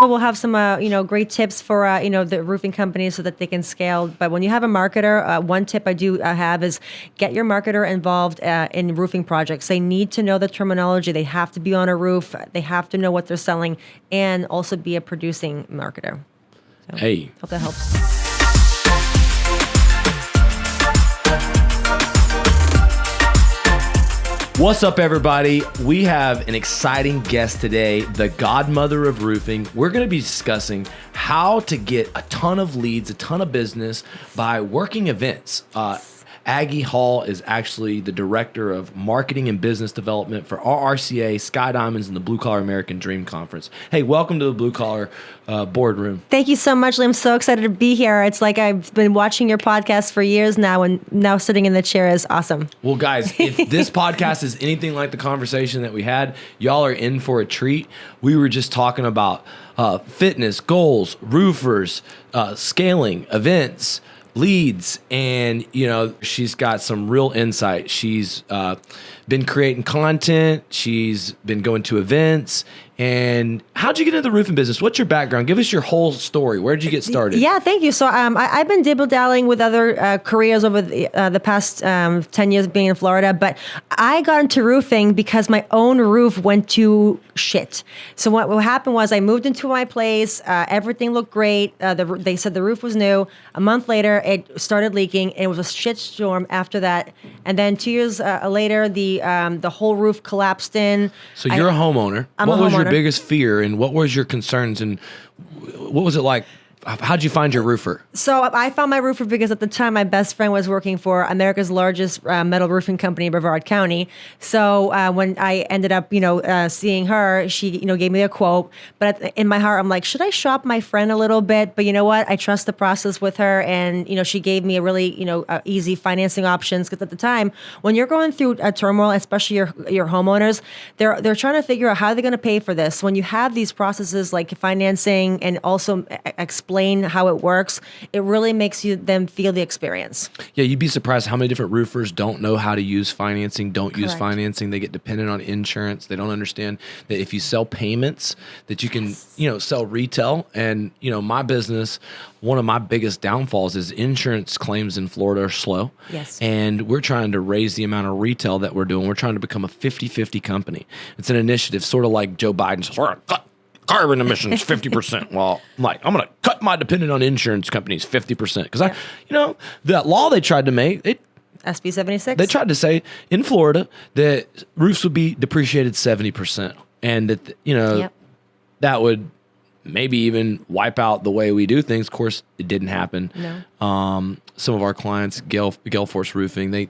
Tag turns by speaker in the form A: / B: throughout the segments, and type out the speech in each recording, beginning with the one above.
A: We'll have some, great tips for, the roofing companies so that they can scale. But when you have a marketer, one tip I do have is get your marketer involved in roofing projects. They need to know the terminology. They have to be on a roof. They have to know what they're selling and also be a producing marketer. So,
B: hey.
A: Hope that helps.
B: What's up, everybody? We have an exciting guest today, the godmother of roofing. We're going to be discussing how to get a ton of leads, a ton of business by working events. Aggie Hall is actually the director of marketing and business development for RRCA, SkyDiamonds, and the Blue Collar American Dream Conference. Hey, welcome to the Blue Collar boardroom.
A: Thank you so much, Lee. I'm so excited to be here. It's like I've been watching your podcast for years now, and now sitting in the chair is awesome.
B: Well, guys, if this podcast is anything like the conversation that we had, y'all are in for a treat. We were just talking about fitness, goals, roofers, scaling, events, leads, and she's got some real insight. She's been creating content, she's been going to events. And how'd you get into the roofing business? What's your background? Give us your whole story. Where did you get started?
A: Yeah, thank you. So I've been dibble-dallying with other careers over the past 10 years being in Florida, but I got into roofing because my own roof went to shit. So what happened was I moved into my place. Everything looked great. They said the roof was new. A month later, it started leaking. It was a shit storm after that. And then 2 years later, the whole roof collapsed in.
B: So you're a homeowner.
A: I'm
B: what
A: a
B: was
A: homeowner.
B: your biggest fear, and what was your concerns, and what was it like? How'd you find your roofer? So
A: I found my roofer because at the time my best friend was working for America's largest metal roofing company in Brevard County. So when I ended up, seeing her, she, gave me a quote. But in my heart, I'm like, should I shop my friend a little bit? But you know what? I trust the process with her, and she gave me a really, easy financing options. Because at the time, when you're going through a turmoil, especially your homeowners, they're trying to figure out how they're going to pay for this. When you have these processes like financing and also explain how it works, it really makes them feel the experience.
B: Yeah, you'd be surprised how many different roofers don't know how to use financing, don't use financing. They get dependent on insurance. They don't understand that if you sell payments, that you can, sell retail. And, my business, one of my biggest downfalls is insurance claims in Florida are slow.
A: Yes.
B: And we're trying to raise the amount of retail that we're doing. We're trying to become a 50-50 company. It's an initiative, sort of like Joe Biden's carbon emissions 50%. Well, I'm going to cut my dependent on insurance companies 50%. Because that law they tried to make,
A: SB 76.
B: They tried to say in Florida that roofs would be depreciated 70%, and that that would maybe even wipe out the way we do things. Of course, it didn't happen.
A: No.
B: Some of our clients, Gale Force Roofing, they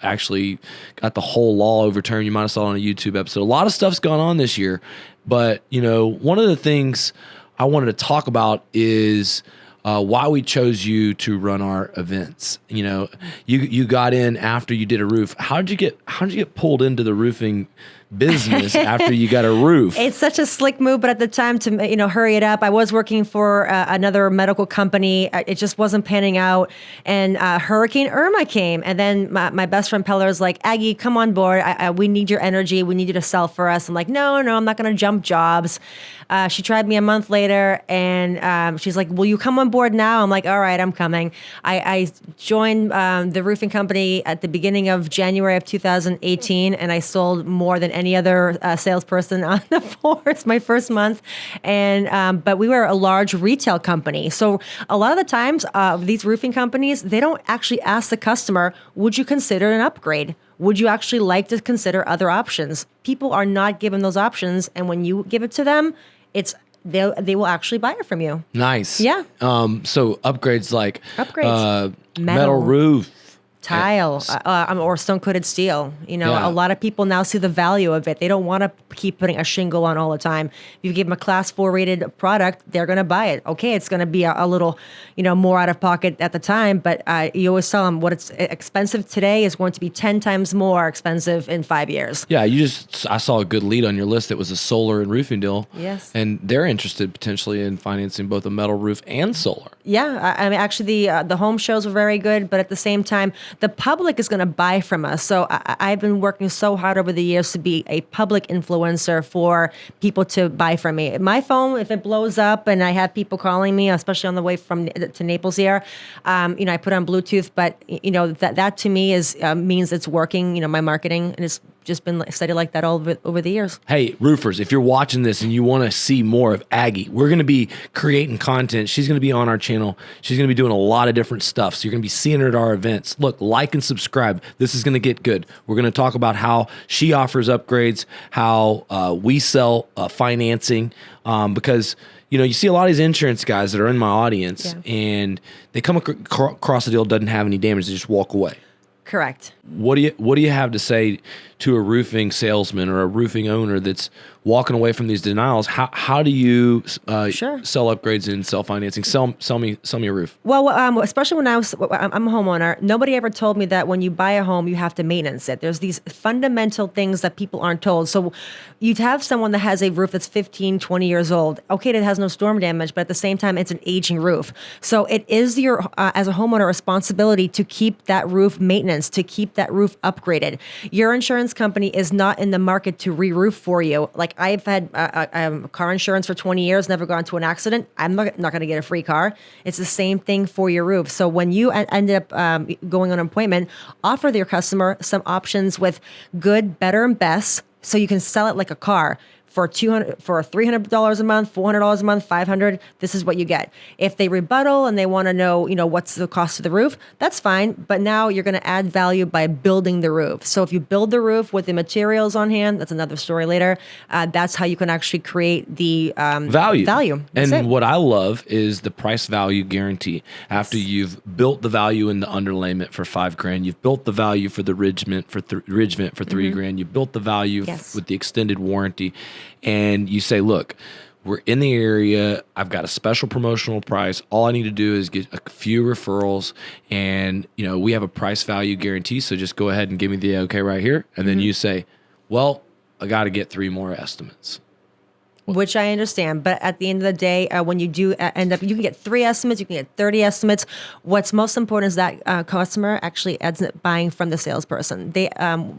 B: actually got the whole law overturned. You might have saw it on a YouTube episode. A lot of stuff's gone on this year. But, one of the things I wanted to talk about is why we chose you to run our events. You got in after you did a roof. How did you get pulled into the roofing business after you got a roof?
A: It's such a slick move, but at the time to hurry it up, I was working for another medical company. It just wasn't panning out, and Hurricane Irma came, and then my best friend Peller was like, Aggie, come on board. We need your energy. We need you to sell for us. I'm like, no, I'm not going to jump jobs. She tried me a month later, and she's like, will you come on board now? I'm like, all right, I'm coming. I joined the roofing company at the beginning of January of 2018, and I sold more than any other salesperson on the force my first month. And but we were a large retail company. So a lot of the times, these roofing companies, they don't actually ask the customer, would you consider an upgrade? Would you actually like to consider other options? People are not given those options. And when you give it to them, they will actually buy it from you.
B: Nice.
A: Yeah.
B: So upgrades like metal roof,
A: tile, or stone-coated steel. A lot of people now see the value of it. They don't want to keep putting a shingle on all the time. If you give them a Class 4 rated product, they're going to buy it. Okay, it's going to be a little, more out of pocket at the time, but you always tell them what it's expensive today is going to be 10 times more expensive in 5 years.
B: Yeah, I saw a good lead on your list that was a solar and roofing deal.
A: Yes.
B: And they're interested potentially in financing both a metal roof and solar.
A: Yeah, I mean, actually, the home shows were very good, but at the same time, the public is going to buy from us. So I've been working so hard over the years to be a public influencer for people to buy from me. My phone, if it blows up and I have people calling me, especially on the way from to Naples here, I put on Bluetooth. But that to me is means it's working. My marketing, and it's just been steady like that all over the years.
B: Hey, roofers, if you're watching this and you want to see more of Aggie, we're going to be creating content. She's going to be on our channel. She's going to be doing a lot of different stuff. So you're going to be seeing her at our events. Look, like and subscribe. This is going to get good. We're going to talk about how she offers upgrades, how we sell financing, because you see a lot of these insurance guys that are in my audience, and they come across a deal that doesn't have any damage. They just walk away.
A: Correct.
B: What do you have to say to a roofing salesman or a roofing owner that's walking away from these denials? How do you sell upgrades and sell financing? Sell me a roof.
A: Well, especially when I'm a homeowner, nobody ever told me that when you buy a home, you have to maintenance it. There's these fundamental things that people aren't told. So you'd have someone that has a roof that's 15, 20 years old. Okay, that has no storm damage, but at the same time, it's an aging roof. So it is your, as a homeowner, responsibility to keep that roof maintenance, to keep that roof upgraded. Your insurance company is not in the market to re-roof for you. Like I've had car insurance for 20 years, never gone to an accident. I'm not going to get a free car. It's the same thing for your roof. So when you end up going on an appointment, offer your customer some options with good, better, and best, so you can sell it like a car. For $300 a month, $400 a month, $500, this is what you get. If they rebuttal and they want to know, what's the cost of the roof, that's fine. But now you're going to add value by building the roof. So if you build the roof with the materials on hand, that's another story later. That's how you can actually create the value.
B: And what I love is the price value guarantee. After you've built the value in the underlayment for $5,000, you've built the value for the ridge vent for $3,000, you built the value with the extended warranty. And you say, look, we're in the area. I've got a special promotional price. All I need to do is get a few referrals, and we have a price value guarantee. So just go ahead and give me the okay right here. And then you say, well, I got to get 3 more estimates.
A: Which I understand, but at the end of the day, when you do end up, you can get 3 estimates, you can get 30 estimates. What's most important is that customer actually ends up buying from the salesperson. They,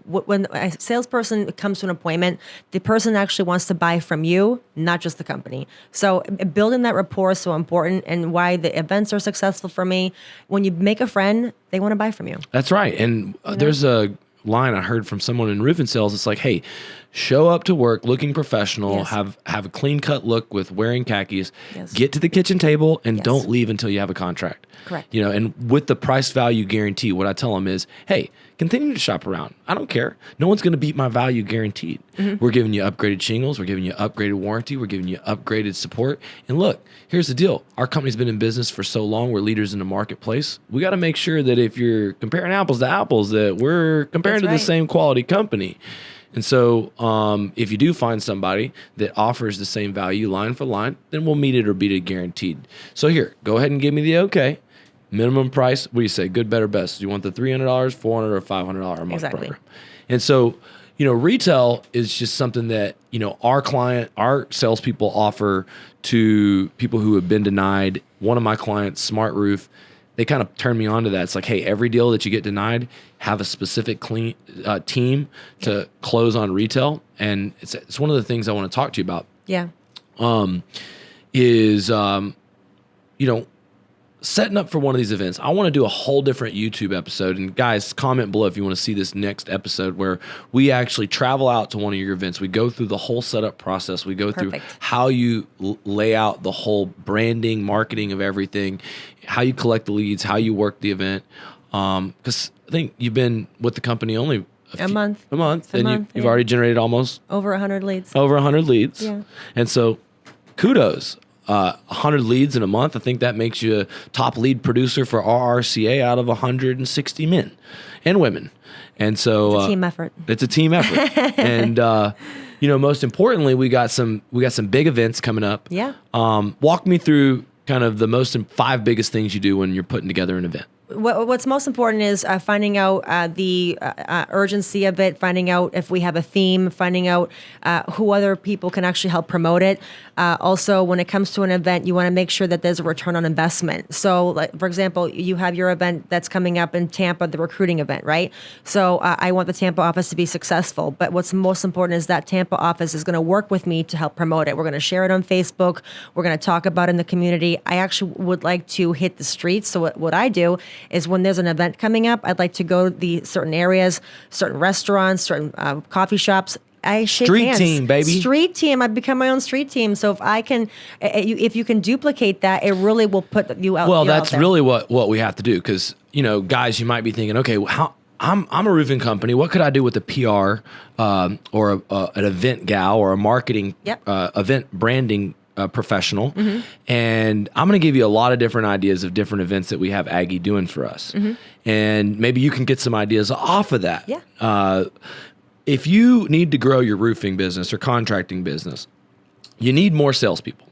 A: when a salesperson comes to an appointment, the person actually wants to buy from you, not just the company. So building that rapport is so important, and why the events are successful for me. When you make a friend, they want to buy from you.
B: That's right. And there's a line I heard from someone in roofing sales. It's like, hey, show up to work looking professional, have a clean cut look with wearing khakis, get to the kitchen table, and don't leave until you have a contract.
A: Correct.
B: And with the price value guarantee, what I tell them is, hey, continue to shop around. I don't care. No one's going to beat my value guaranteed. We're giving you upgraded shingles. We're giving you upgraded warranty. We're giving you upgraded support. And look, here's the deal. Our company's been in business for so long. We're leaders in the marketplace. We got to make sure that if you're comparing apples to apples, that we're comparing to the same quality company. And so if you do find somebody that offers the same value line for line, then we'll meet it or beat it guaranteed. So here, go ahead and give me the okay. Minimum price, what do you say? Good, better, best. Do you want the $300, $400, or $500 a month program? And so, retail is just something that, our salespeople offer to people who have been denied. One of my clients, Smart Roof, they kind of turned me on to that. It's like, hey, every deal that you get denied, have a specific team to close on retail. And it's one of the things I want to talk to you about.
A: Yeah.
B: Setting up for one of these events. I want to do a whole different YouTube episode. And guys, comment below if you want to see this next episode where we actually travel out to one of your events. We go through the whole setup process. We go through how you lay out the whole branding, marketing of everything, how you collect the leads, how you work the event. Because I think you've been with the company only a month. And you've already generated almost
A: over 100 leads.
B: Yeah. And so kudos. 100 leads in a month. I think that makes you a top lead producer for RRCA out of 160 men and women. And so
A: it's a team effort.
B: It's a team effort. And most importantly, we got some big events coming up.
A: Yeah.
B: Walk me through kind of the 5 biggest things you do when you're putting together an event.
A: What's most important is finding out the urgency of it, finding out if we have a theme, finding out who other people can actually help promote it. Also, when it comes to an event, you want to make sure that there's a return on investment. So, like, for example, you have your event that's coming up in Tampa, the recruiting event, right? So I want the Tampa office to be successful. But what's most important is that Tampa office is going to work with me to help promote it. We're going to share it on Facebook. We're going to talk about it in the community. I actually would like to hit the streets. So what I do is when there's an event coming up, I'd like to go to the certain areas, certain restaurants, certain coffee shops. I shake hands.
B: Street team, baby.
A: Street team. I've become my own street team. So if you can duplicate that, it really will put you out.
B: Well,
A: you out
B: that's
A: there.
B: really what we have to do, because guys, you might be thinking, okay, well, I'm a roofing company. What could I do with a PR or an event gal or a marketing event branding professional?
A: Mm-hmm.
B: And I'm going to give you a lot of different ideas of different events that we have Aggie doing for us. Mm-hmm. And maybe you can get some ideas off of that.
A: Yeah.
B: If you need to grow your roofing business or contracting business, you need more salespeople,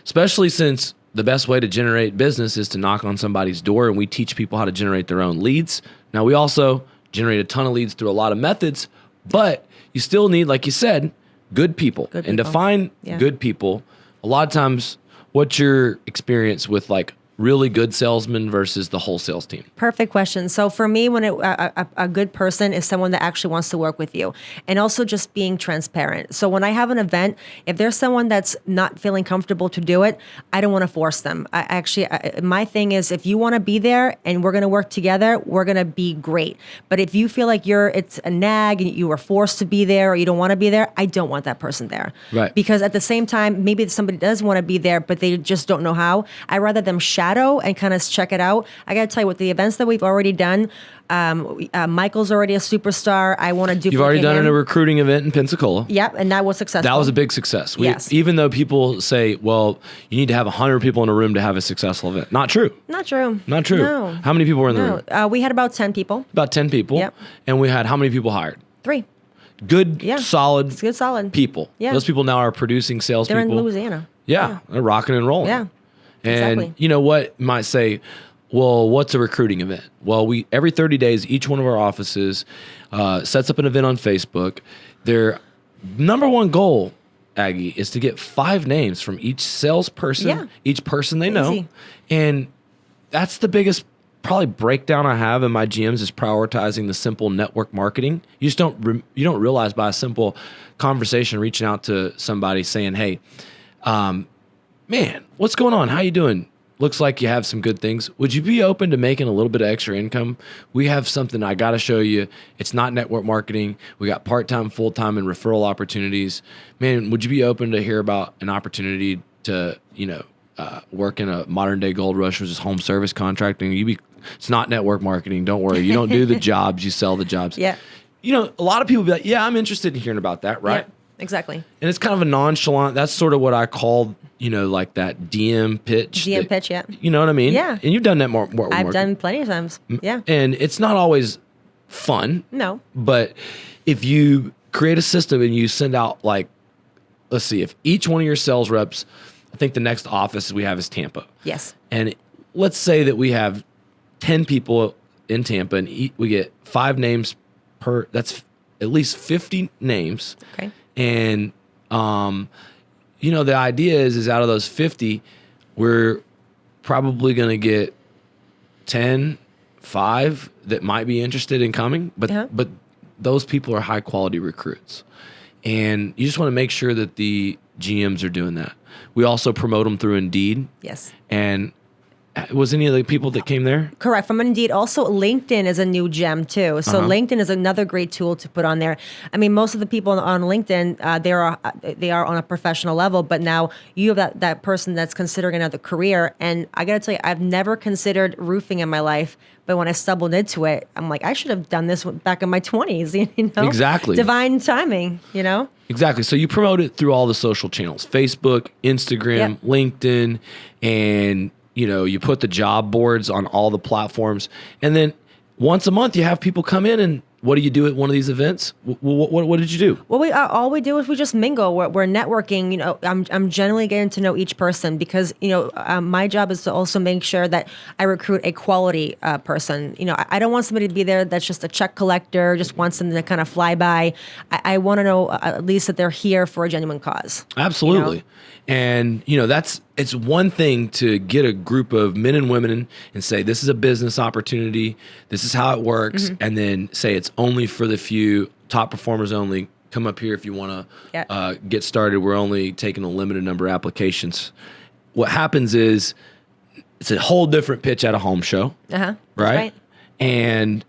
B: especially since the best way to generate business is to knock on somebody's door, and we teach people how to generate their own leads. Now, we also generate a ton of leads through a lot of methods, but you still need, like you said, good people. And to find good people, a lot of times, what's your experience with like really good salesmen versus the whole sales team?
A: Perfect question. So for me, when a good person is someone that actually wants to work with you, and also just being transparent. So when I have an event, if there's someone that's not feeling comfortable to do it, I don't want to force them. My thing is, if you want to be there and we're going to work together, we're going to be great. But if you feel like it's a nag and you are forced to be there or you don't want to be there, I don't want that person there.
B: Right.
A: Because at the same time, maybe somebody does want to be there, but they just don't know how. I'd rather them shadow and kind of check it out. I got to tell you, with the events that we've already done, Michael's already a superstar. I want to duplicate
B: You've already done
A: him.
B: a recruiting event in Pensacola.
A: Yep, and that was successful.
B: That was a big success.
A: Yes.
B: Even though people say, well, you need to have 100 people in a room to have a successful event. Not true.
A: Not true.
B: Not true.
A: No.
B: How many people were in the room?
A: We had about 10 people.
B: About 10 people.
A: Yep.
B: And we had how many people hired?
A: 3.
B: Good, solid
A: It's good, solid
B: people.
A: Yeah.
B: Those people now are producing salespeople.
A: They're in Louisiana.
B: Yeah, they're rocking and rolling.
A: Yeah.
B: And
A: Exactly.
B: you know what? You might say, well, what's a recruiting event? Well, every 30 days, each one of our offices sets up an event on Facebook. Their number one goal, Aggie, is to get 5 names from each salesperson, each person they know.
A: Easy.
B: And that's the biggest probably breakdown I have in my GMs, is prioritizing the simple network marketing. You just don't realize by a simple conversation, reaching out to somebody saying, hey, man, what's going on? How you doing? Looks like you have some good things. Would you be open to making a little bit of extra income? We have something I got to show you. It's not network marketing. We got part-time, full-time, and referral opportunities. Man, would you be open to hear about an opportunity to, work in a modern-day gold rush, which is home service contracting? It's not network marketing. Don't worry. You don't do the jobs. You sell the jobs.
A: Yeah.
B: A lot of people be like, yeah, I'm interested in hearing about that, right?
A: Yeah, exactly.
B: And it's kind of a nonchalant, that's sort of what I call, like that DM pitch.
A: Pitch, yeah.
B: You know what I mean?
A: Yeah.
B: And you've done that more.
A: I've done plenty of times. Yeah.
B: And it's not always fun.
A: No.
B: But if you create a system and you send out, like, let's see, if each one of your sales reps, I think the next office we have is Tampa.
A: Yes.
B: And let's say that we have 10 people in Tampa and we get 5 names per, that's at least 50 names.
A: Okay.
B: And, the idea is out of those 50, we're probably going to get 5 that might be interested in coming, but those people are high quality recruits. And you just want to make sure that the GMs are doing that. We also promote them through Indeed.
A: Yes.
B: And was any of the people that came there?
A: Correct. From Indeed. Also, LinkedIn is a new gem too. So LinkedIn is another great tool to put on there. I mean, most of the people on LinkedIn, they are on a professional level, but now you have that person that's considering another career. And I got to tell you, I've never considered roofing in my life, but when I stumbled into it, I'm like, I should have done this back in my 20s.
B: Exactly.
A: Divine timing.
B: Exactly. So you promote it through all the social channels: Facebook, Instagram, LinkedIn, and you put the job boards on all the platforms. And then once a month, you have people come in and what do you do at one of these events? What did you do?
A: Well, all we do is we just mingle. We're networking. You know, I'm generally getting to know each person because my job is to also make sure that I recruit a quality person. You know, I don't want somebody to be there that's just a check collector, just wants them to kind of fly by. I want to know at least that they're here for a genuine cause.
B: Absolutely.
A: You know?
B: And, it's one thing to get a group of men and women and say, this is a business opportunity. This is how it works. And then say it's only for the few, top performers only. Come up here if you want to get started. We're only taking a limited number of applications. What happens is it's a whole different pitch at a home show. Right? And,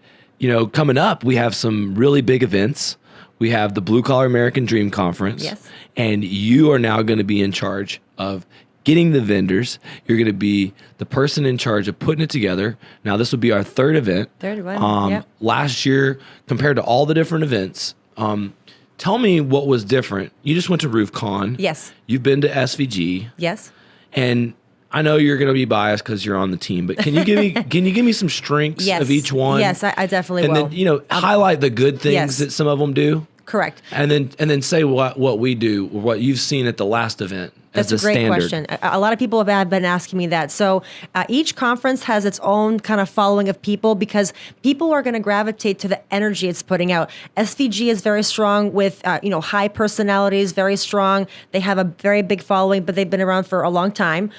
B: coming up, we have some really big events. We have the Blue Collar American Dream Conference.
A: Yes.
B: And you are now going to be in charge of getting the vendors. You're going to be the person in charge of putting it together. Now, this will be our third event. Last year, compared to all the different events, tell me what was different. You just went to RoofCon.
A: Yes.
B: You've been to SVG.
A: Yes.
B: And I know you're going to be biased because you're on the team, but can you give me some strengths of each one?
A: Yes, I definitely will.
B: And then highlight the good things that some of them do.
A: Correct.
B: And then say what we do, what you've seen at the last event.
A: That's a great question. A lot of people have been asking me that. So each conference has its own kind of following of people because people are going to gravitate to the energy it's putting out. SVG is very strong with high personalities, very strong. They have a very big following, but they've been around for a long time.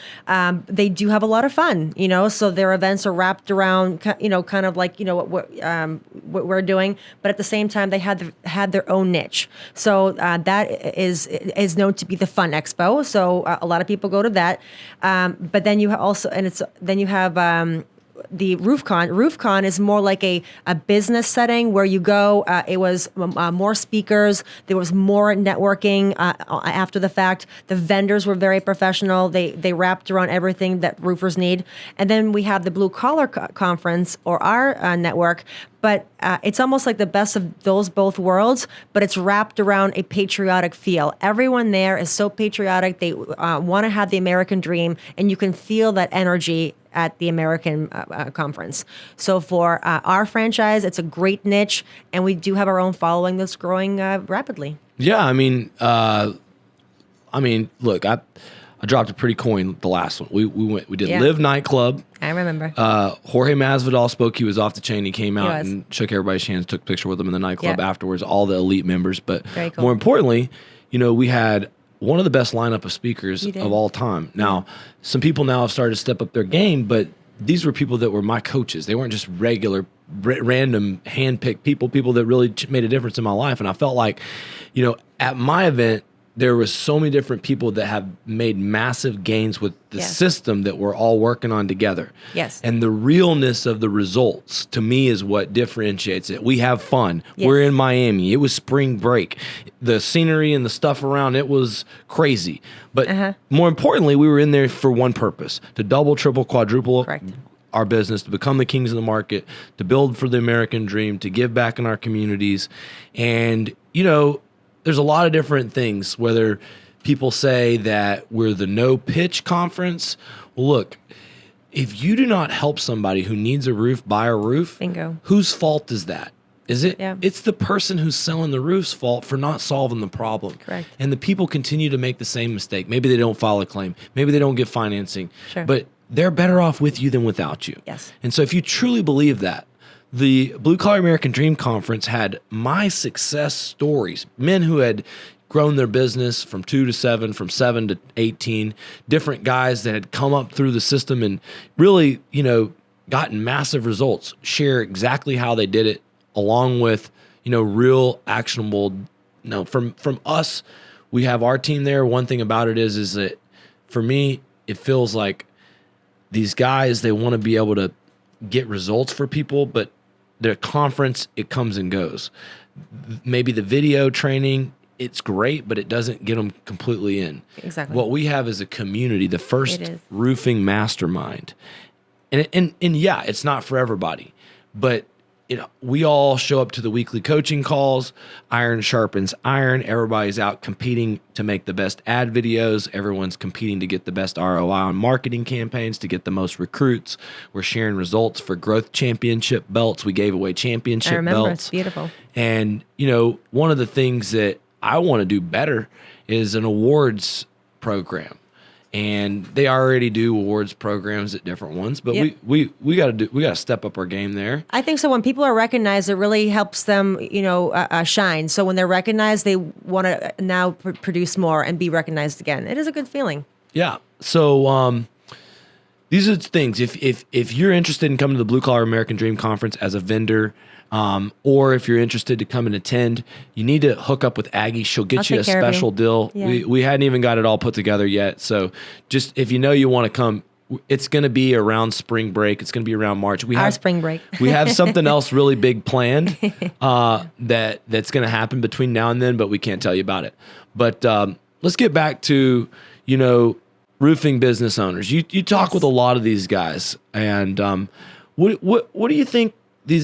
A: They do have a lot of fun, so their events are wrapped around, kind of like what we're doing, but at the same time they had their own niche. So that is known to be the Fun Expo. So a lot of people go to that, but then you have the RoofCon. RoofCon is more like a business setting where you go. It was more speakers. There was more networking after the fact. The vendors were very professional. They wrapped around everything that roofers need. And then we have the Blue Collar Conference or our network. But it's almost like the best of those both worlds, but it's wrapped around a patriotic feel. Everyone there is so patriotic. They want to have the American dream, and you can feel that energy at the American conference. So for our franchise, it's a great niche, and we do have our own following that's growing rapidly. Yeah,
B: look, I dropped a pretty coin the last one. We did Live Nightclub.
A: I remember.
B: Jorge Masvidal spoke. He was off the chain. He came out and shook everybody's hands, took a picture with them in the nightclub afterwards, all the elite members. But more importantly, we had one of the best lineup of speakers of all time. Now, some people now have started to step up their game, but these were people that were my coaches. They weren't just regular, random, hand-picked people that really made a difference in my life. And I felt like, at my event, there was so many different people that have made massive gains with the system that we're all working on together.
A: Yes.
B: And the realness of the results, to me, is what differentiates it. We have fun. Yes. We're in Miami. It was spring break. The scenery and the stuff around it was crazy. But more importantly, we were in there for one purpose, to double, triple, quadruple our business, to become the kings of the market, to build for the American dream, to give back in our communities. And, there's a lot of different things, whether people say that we're the no pitch conference. Well, look, if you do not help somebody who needs a roof buy a roof,
A: bingo.
B: Whose fault is that? Is it?
A: Yeah.
B: It's the person who's selling the roof's fault for not solving the problem.
A: Correct.
B: And the people continue to make the same mistake. Maybe they don't file a claim. Maybe they don't get financing.
A: Sure.
B: But they're better off with you than without you.
A: Yes.
B: And so if you truly believe that, the Blue Collar American Dream Conference had my success stories, men who had grown their business from 2 to 7, from 7 to 18, different guys that had come up through the system and really, gotten massive results, share exactly how they did it, along with, real actionable, from us, we have our team there. One thing about it is that for me, it feels like these guys, they want to be able to get results for people, but their conference, it comes and goes. Maybe the video training, it's great, but it doesn't get them completely in.
A: Exactly.
B: What we have is a community, the first roofing mastermind. And yeah, it's not for everybody, but we all show up to the weekly coaching calls. Iron sharpens iron. Everybody's out competing to make the best ad videos. Everyone's competing to get the best ROI on marketing campaigns, to get the most recruits. We're sharing results for growth championship belts. We gave away championship
A: I remember.
B: belts.
A: It's beautiful.
B: And, one of the things that I want to do better is an awards program. And they already do awards programs at different ones, but
A: Yep.
B: we got to step up our game there.
A: I think so. When people are recognized, it really helps them, shine. So when they're recognized, they want to now produce more and be recognized again. It is a good feeling.
B: Yeah. So these are the things. If you're interested in coming to the Blue Collar American Dream Conference as a vendor, or if you're interested to come and attend, you need to hook up with Aggie. She'll get you a special deal.
A: Yeah.
B: We hadn't even got it all put together yet. So just if you want to come, it's going to be around spring break. It's going to be around March.
A: Our spring break.
B: We have something else really big planned that's going to happen between now and then, but we can't tell you about it. But let's get back to, roofing business owners. You talk with a lot of these guys, and what do you think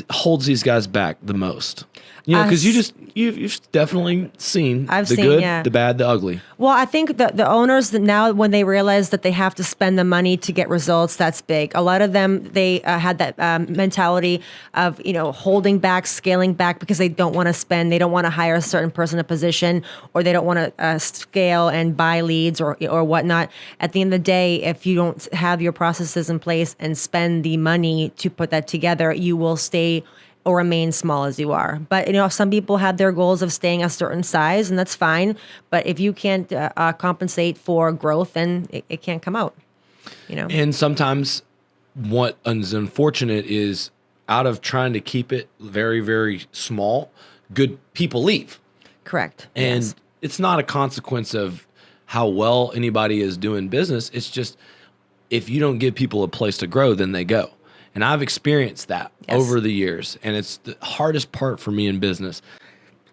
B: holds these guys back the most? Because you've definitely seen the good, the bad, the ugly.
A: Well, I think the owners now, when they realize that they have to spend the money to get results, that's big. A lot of them, they had that mentality of, holding back, scaling back because they don't want to spend. They don't want to hire a certain person in a position, or they don't want to scale and buy leads or whatnot. At the end of the day, if you don't have your processes in place and spend the money to put that together, you will stay or remain small as you are. But, some people have their goals of staying a certain size, and that's fine. But if you can't compensate for growth, then it can't come out,
B: And sometimes what is unfortunate is, out of trying to keep it very, very small, good people leave.
A: Correct.
B: And
A: yes.
B: It's not a consequence of how well anybody is doing business. It's just, if you don't give people a place to grow, then they go. And I've experienced that over the years. And it's the hardest part for me in business,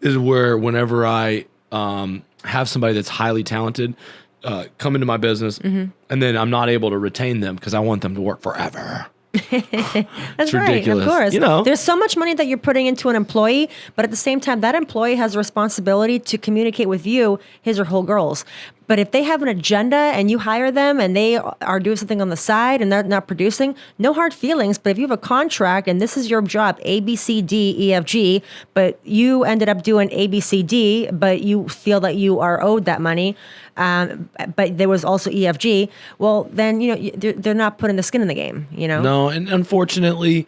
B: is where whenever I have somebody that's highly talented come into my business, and then I'm not able to retain them because I want them to work forever.
A: That's right, of course. There's so much money that you're putting into an employee, but at the same time, that employee has a responsibility to communicate with you his or her goals. But if they have an agenda and you hire them and they are doing something on the side and they're not producing, no hard feelings. But if you have a contract and this is your job, A, B, C, D, E, F, G, but you ended up doing A, B, C, D, but you feel that you are owed that money, but there was also E, F, G, well, then, they're not putting the skin in the game,
B: No, and unfortunately,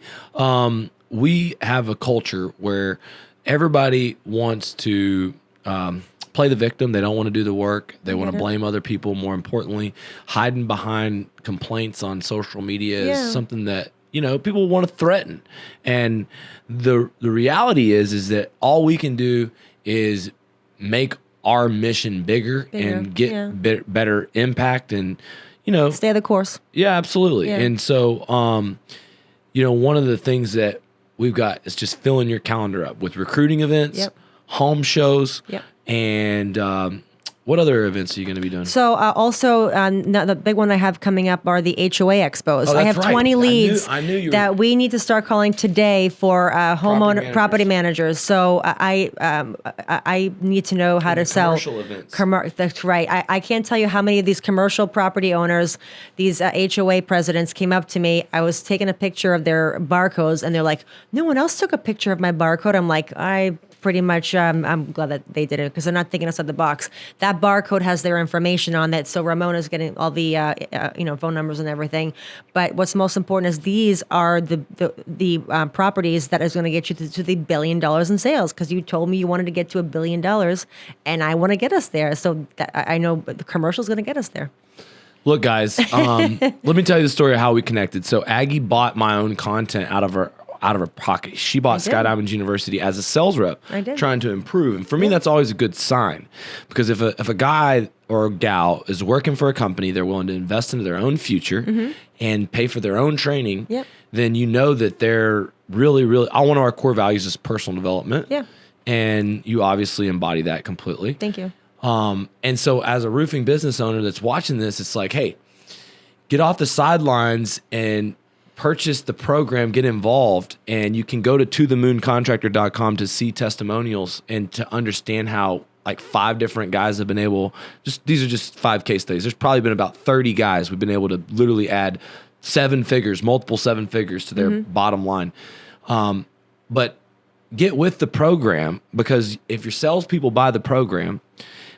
B: we have a culture where everybody wants to play the victim. They don't want to do the work. They want to blame other people. More importantly, hiding behind complaints on social media is something that, people want to threaten. And the reality is that all we can do is make our mission bigger and get better impact and,
A: stay the course.
B: Yeah, absolutely. Yeah. And so, one of the things that we've got is just filling your calendar up with recruiting events, home shows, and what other events are you going to be doing?
A: So also, the big one I have coming up are the HOA Expos. I have 20 leads that we need to start calling today for property managers. So I need to know how to sell
B: commercial events.
A: That's right. I can't tell you how many of these commercial property owners, these HOA presidents came up to me. I was taking a picture of their barcodes, and they're like, "No one else took a picture of my barcode." I'm like, pretty much, I'm glad that they did it because they're not thinking outside the box. That barcode has their information on it, so Ramona's getting all the phone numbers and everything. But what's most important is these are the properties that is going to get you to the $1 billion in sales, because you told me you wanted to get to $1 billion, and I want to get us there. So I know the commercial is going to get us there.
B: Look, guys, let me tell you the story of how we connected. So Aggie bought my own content out of her pocket. She bought SkyDiamonds University as a sales rep, trying to improve. And for me, that's always a good sign, because if a guy or a gal is working for a company, they're willing to invest into their own future and pay for their own training, then you know that they're really, really, one of our core values is personal development. Yeah. And you obviously embody that completely.
A: Thank you.
B: And so as a roofing business owner that's watching this, it's like, hey, get off the sidelines and purchase the program, get involved, and you can go to tothemooncontractor.com to see testimonials and to understand how like 5 different guys have been able, these are just 5 case studies. There's probably been about 30 guys we've been able to literally add 7 figures, multiple 7 figures to their bottom line. But get with the program, because if your salespeople buy the program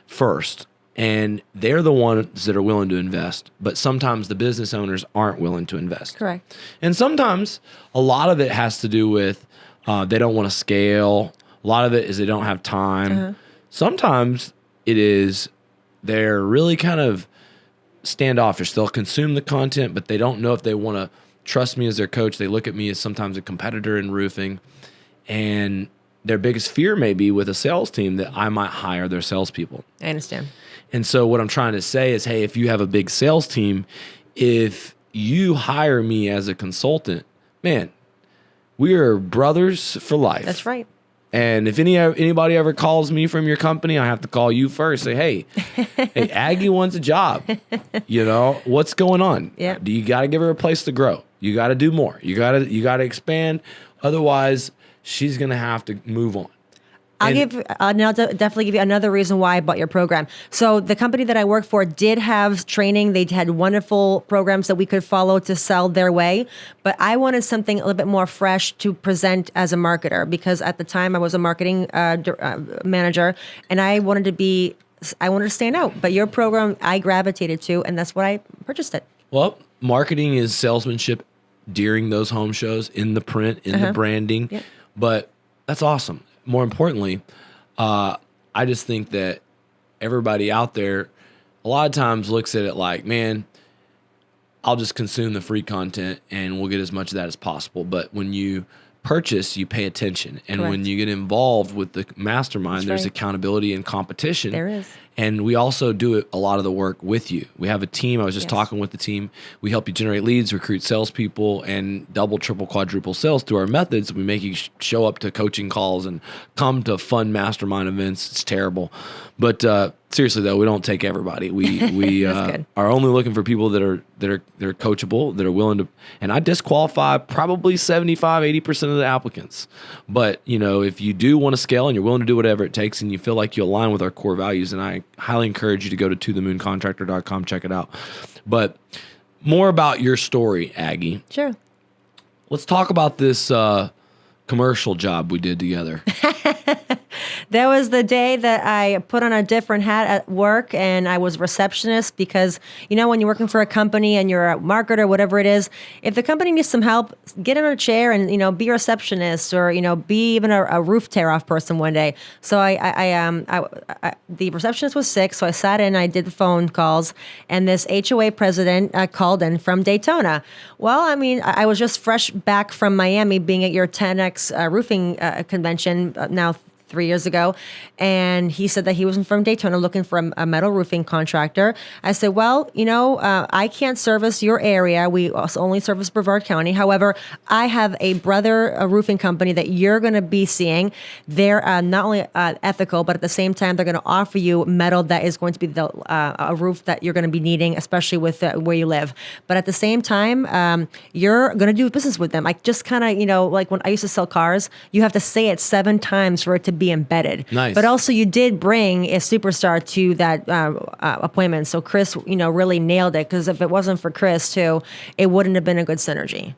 B: first, and they're the ones that are willing to invest, but sometimes the business owners aren't willing to invest.
A: Correct.
B: And sometimes a lot of it has to do with they don't want to scale. A lot of it is they don't have time. Sometimes it is they're really kind of standoffish. They'll consume the content, but they don't know if they want to trust me as their coach. They look at me as sometimes a competitor in roofing. And their biggest fear may be with a sales team that I might hire their salespeople.
A: I understand.
B: And so what I'm trying to say is, hey, if you have a big sales team, if you hire me as a consultant, man, we are brothers for life.
A: That's right.
B: And if anybody ever calls me from your company, I have to call you first. Say, hey, Aggie wants a job. You know, what's going on?
A: Yeah.
B: You got to give her a place to grow. You got to do more. You got to expand. Otherwise, she's going to have to move on.
A: I'll definitely give you another reason why I bought your program. So the company that I work for did have training. They had wonderful programs that we could follow to sell their way. But I wanted something a little bit more fresh to present as a marketer, because at the time I was a marketing manager, and I wanted to stand out. But your program I gravitated to, and that's why I purchased it.
B: Well, marketing is salesmanship during those home shows, in the print, in the branding.
A: Yep.
B: But that's awesome. More importantly, I just think that everybody out there a lot of times looks at it like, man, I'll just consume the free content and we'll get as much of that as possible. But when you purchase, you pay attention. And
A: Correct.
B: when you get involved with the mastermind,
A: That's
B: there's
A: right.
B: accountability and competition.
A: There is.
B: And we also do a lot of the work with you. We have a team. I was just
A: Yes.
B: talking with the team. We help you generate leads, recruit salespeople, and double, triple, quadruple sales through our methods. We make you show up to coaching calls and come to fun mastermind events. It's terrible. But seriously, though, we don't take everybody. We
A: That's good.
B: are only looking for people that are coachable, that are willing to. And I disqualify probably 75-80% of the applicants. But if you do want to scale and you're willing to do whatever it takes, and you feel like you align with our core values, and I highly encourage you to go to tothemooncontractor.com, check it out. But more about your story, Aggie.
A: Sure.
B: Let's talk about this commercial job we did together.
A: That was the day that I put on a different hat at work, and I was receptionist, because, when you're working for a company and you're a marketer, whatever it is, if the company needs some help, get in a chair and, be a receptionist, or, be even a roof tear off person one day. So the receptionist was sick. So I sat in, I did the phone calls, and this HOA president called in from Daytona. Well, I was just fresh back from Miami, being at your 10X roofing convention now 3 years ago, and he said that he was from Daytona looking for a metal roofing contractor. I said, well, I can't service your area. We also only service Brevard County. However, I have a roofing company that you're going to be seeing. They're not only ethical, but at the same time, they're going to offer you metal that is going to be a roof that you're going to be needing, especially with where you live. But at the same time, you're going to do business with them. Like, just kind of, like when I used to sell cars, you have to say it 7 times for it to be embedded.
B: Nice.
A: But also you did bring a superstar to that appointment. So Chris, really nailed it, because if it wasn't for Chris too, it wouldn't have been a good synergy.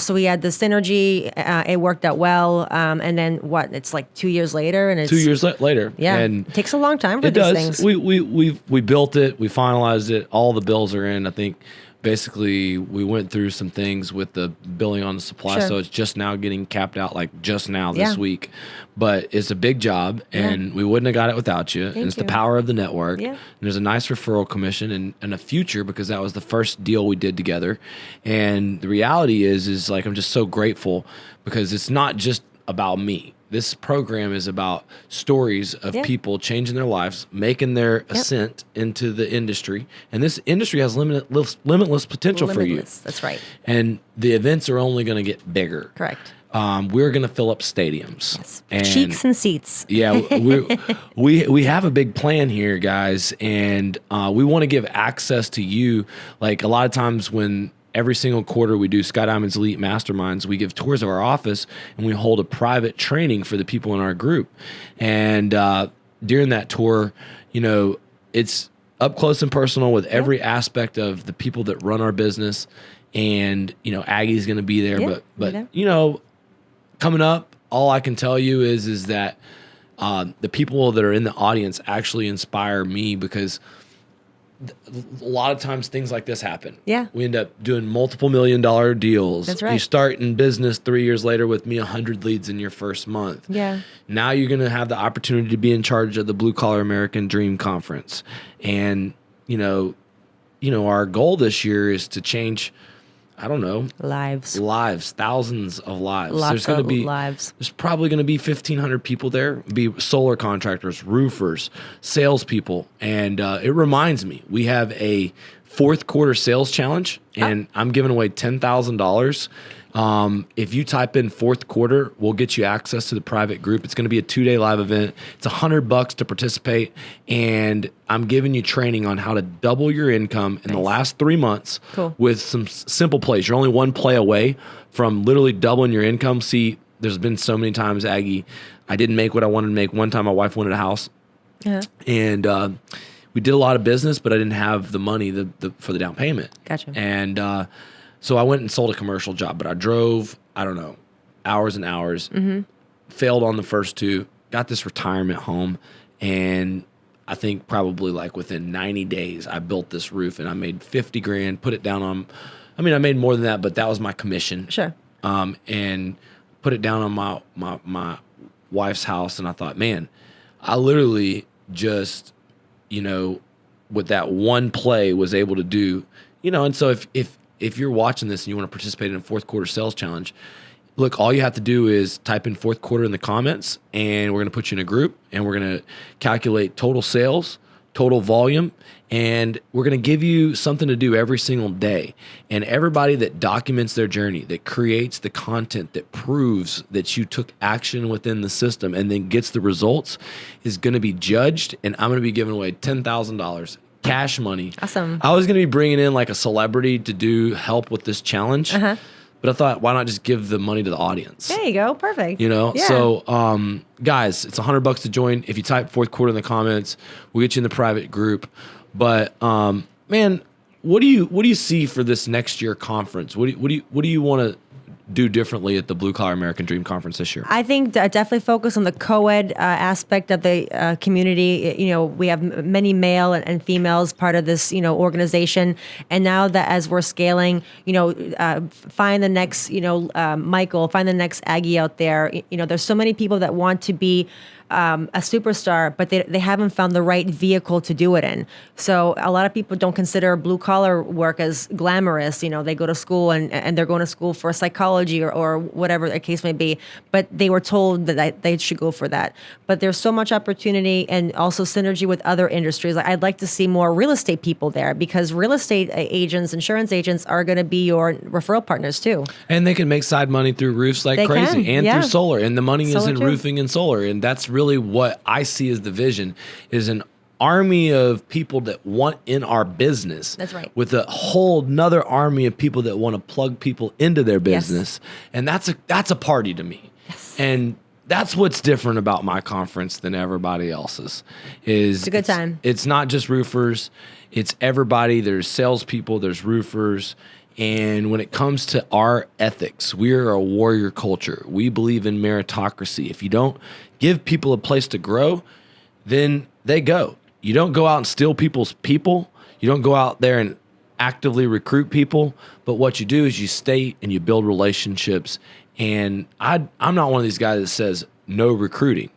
A: So we had the synergy, it worked out well. And then it's like 2 years later, and it's
B: 2 years later.
A: Yeah.
B: And
A: it takes a long time for
B: it
A: these
B: does.
A: things.
B: We built it. We finalized it. All the bills are in. I think basically we went through some things with the billing on the supply.
A: Sure.
B: So it's just now getting capped out, like just now this
A: Yeah.
B: week. But it's a big job, and we wouldn't have got it without you. And it's the
A: you.
B: power of the network.
A: Yeah.
B: And there's a nice referral commission and a future, because that was the first deal we did together. And the reality is like, I'm just so grateful, because it's not just about me. This program is about stories of people changing their lives, making their ascent into the industry. And this industry has limitless potential for you.
A: That's right.
B: And the events are only going to get bigger.
A: Correct.
B: We're going to fill up stadiums.
A: Yes.
B: And
A: Cheeks and seats.
B: yeah, we have a big plan here, guys. And we want to give access to you. Like, a lot of times when every single quarter we do SkyDiamonds Elite Masterminds. We give tours of our office and we hold a private training for the people in our group. And during that tour, you know, it's up close and personal with every aspect of the people that run our business. And, you know, Aggie's going to be there, but you know, coming up, all I can tell you is that the people that are in the audience actually inspire me, because a lot of times things like this happen.
A: Yeah.
B: We end up doing multiple $1 million deals.
A: That's right.
B: You start in business 3 years later with me, 100 leads in your first month.
A: Yeah.
B: Now you're going to have the opportunity to be in charge of the Blue Collar American Dream Conference. And, you know, our goal this year is to change, I don't know, lives, thousands of lives.
A: Lots of lives.
B: There's probably going to be 1,500 people there, be solar contractors, roofers, salespeople. And it reminds me, we have a fourth quarter sales challenge, and I'm giving away $10,000. If you type in fourth quarter, we'll get you access to the private group. It's going to be a 2-day live event. It's $100 to participate. And I'm giving you training on how to double your income in the last 3 months with some simple plays. You're only one play away from literally doubling your income. See, there's been so many times, Aggie, I didn't make what I wanted to make. One time my wife wanted a house, and we did a lot of business, but I didn't have the money for the down payment.
A: Gotcha.
B: And so I went and sold a commercial job, but I drove, I don't know, hours and hours, failed on the first 2, got this retirement home, and I think probably like within 90 days, I built this roof and I made 50 grand, put it down on, I mean, I made more than that, but that was my commission.
A: Sure.
B: And put it down on my wife's house. And I thought, man, I literally just, you know, with that one play was able to do, you know, and so if you're watching this and you want to participate in a fourth quarter sales challenge, look, all you have to do is type in fourth quarter in the comments, and we're going to put you in a group, and we're going to calculate total sales, total volume, and we're going to give you something to do every single day. And everybody that documents their journey, that creates the content that proves that you took action within the system and then gets the results, is going to be judged, and I'm going to be giving away $10,000. Cash money.
A: Awesome.
B: I was going to be bringing in like a celebrity to do help with this challenge, but I thought, why not just give the money to the audience?
A: There you go. Perfect.
B: You know, so guys, it's $100 to join. If you type fourth quarter in the comments, we'll get you in the private group. But man, what do you see for this next year conference? What do you want to do differently at the Blue Collar American Dream Conference this year?
A: I think definitely focus on the co-ed aspect of the community. You know, we have many male and females part of this, you know, organization. And now that as we're scaling, you know, find the next, you know, Michael, find the next Aggie out there. You know, there's so many people that want to be a superstar, but they haven't found the right vehicle to do it in. So a lot of people don't consider blue collar work as glamorous. You know, they go to school and they're going to school for psychology or whatever the case may be, but they were told that they should go for that. But there's so much opportunity and also synergy with other industries. I'd like to see more real estate people there, because real estate agents, insurance agents are going to be your referral partners too.
B: And they can make side money through roofs like crazy and through solar. And the money is in roofing and solar. And that's really what I see as the vision, is an army of people that want in our business.
A: That's right.
B: With a whole nother army of people that want to plug people into their business. And that's a party to me.
A: Yes.
B: And that's what's different about my conference than everybody else's. It's a
A: good time.
B: It's not just roofers. It's everybody. There's salespeople. There's roofers. And when it comes to our ethics, we're a warrior culture. We believe in meritocracy. If you don't give people a place to grow, then they go. You don't go out and steal people's people. You don't go out there and actively recruit people. But what you do is you stay and you build relationships. And I'm not one of these guys that says no recruiting.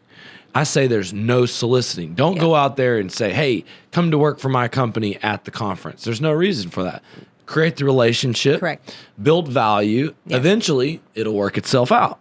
B: I say there's no soliciting. Don't go out there and say, hey, come to work for my company at the conference. There's no reason for that. Create the relationship.
A: Correct.
B: Build value. Yes. Eventually, it'll work itself out.